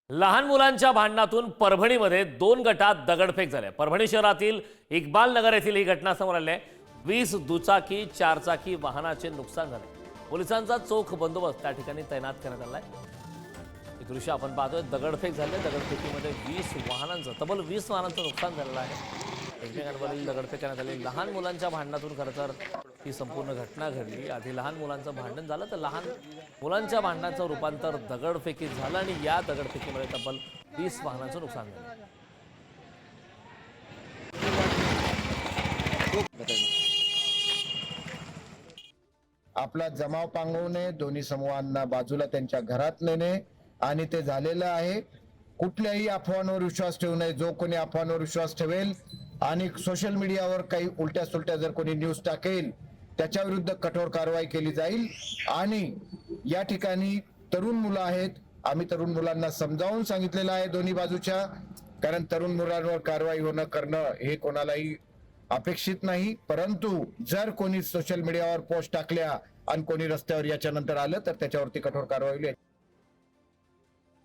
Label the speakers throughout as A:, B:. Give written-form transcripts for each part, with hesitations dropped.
A: लहान मुलांच्या भांडणातून परभणीमध्ये 2 गटात दगडफेक झाली। परभणी शहरातील इक्बाल नगर येथील ही घटना समोर आली आहे। 20 दुचाकी 4 चाकी वाहनाचे नुकसान झाले। पोलिसांचा चोख बंदोबस्त त्या ठिकाणी तैनात करण्यात आला आहे। हे दृश्य आपण पाहतोय। दगडफेक झाली। दगडफेकीमध्ये 20 वाहनांचं तब्बल 20 वाहनांचं नुकसान झालेलं आहे। एकमेकांवरील दगडफेक करण्यात आली। लहान मुलांच्या भांडणातून खरं तर ही संपूर्ण घटना घडली। आधी लहान मुलांचं भांडण झालं तर लहान मुलांच्या भांडणाचं रूपांतर दगडफेकीत झालं आणि या दगडफेकीमध्ये तब्बल 20 वाहनांचं नुकसान झालं।
B: आपला जमाव पांगवणे, दोन्ही समूहांना बाजूला त्यांच्या घरात नेणे आणि ते झालेलं आहे। कुठल्याही अफवांवर विश्वास ठेवू नये। जो कोणी अफवांवर विश्वास ठेवेल आणि सोशल मीडियावर काही उलट्या सुलट्या जर कोणी न्यूज टाकेल त्याच्या विरुद्ध कठोर कारवाई केली जाईल। आणि या ठिकाणी तरुण मुलं आहेत। आम्ही तरुण मुलांना समजावून सांगितलेलं आहे दोन्ही बाजूच्या, कारण तरुण मुलांवर कारवाई करणं हे कोणालाही अपेक्षित नाही। परंतु जर कोणी सोशल मीडियावर पोस्ट टाकल्या आणि कोणी रस्त्यावर याच्यानंतर आलं तर त्याच्यावरती कठोर कारवाई होईल।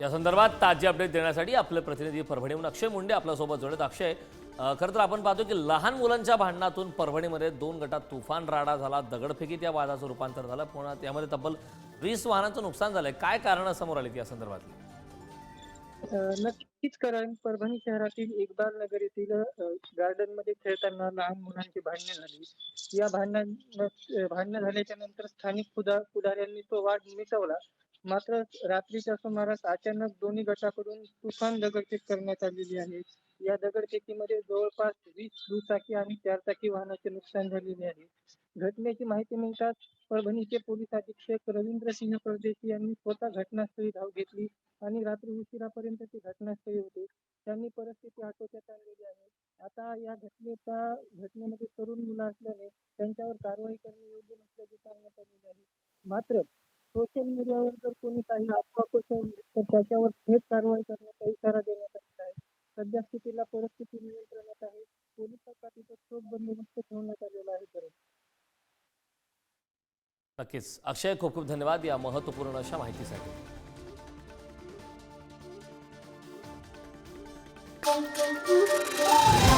A: या संदर्भात ताजी अपडेट देण्यासाठी आपले प्रतिनिधी परभणीहून अक्षय मुंडे आपल्यासोबत जोडत। अक्षय, खरं तर आपण पाहतो की लहान मुलांच्या भांडणातून परभणीमध्ये 2 गटात तुफान राडा झाला। दगडफेकीत या वादाचं रूपांतर झालं। पुण्यात यामध्ये तब्बल 20 वाहनांचं नुकसान झालंय। काय कारणं समोर आलीत या संदर्भातली?
C: नक्कीच कारण परभणी शहरातील इक्बाल नगर येथील गार्डन मध्ये खेळताना लहान मुलांची भांडणे झाली। या भांडणं झाल्याच्या नंतर स्थानिक पुढाऱ्यांनी तो वाद मिटवला। मात्र रात्रीच्या सुमारास अचानक दोन्ही गटाकडून तुफान दगडफेक करण्यात आलेली आहे। या दगडफेकीमध्ये जवळपास 20 दुचाकी आणि 4 चाकी वाहनाचे नुकसान झालेले आहे। घटनेची माहिती मिळताच परभणीचे पोलीस अधीक्षक रवींद्र सिंह परदेशी यांनी स्वतः घटनास्थळी धाव घेतली आणि रात्री उशिरापर्यंत ते घटनास्थळी होते। त्यांनी परिस्थिती आटोक्यात आणलेली आहे। आता या घटनेमध्ये तरुण मुलं असल्याने त्यांच्यावर कारवाई करणे योग्य नसल्याचे सांगण्यात आलेले आहे। मात्र सोशल मीडियावर जर कोणी काही अफवा पसरवली तर त्याच्यावर थेट कारवाई करण्याचा इशारा देण्यात आलेला आहे। सध्या स्थितीला परिस्थिती नियंत्रणात आहे। पोलिसांचा तिथे चोख बंदोबस्त ठेवण्यात आलेला आहे।
A: नक्कीच अक्षय, खूप खूप धन्यवाद या महत्त्वपूर्ण अशा माहितीसाठी।
D: Thank you.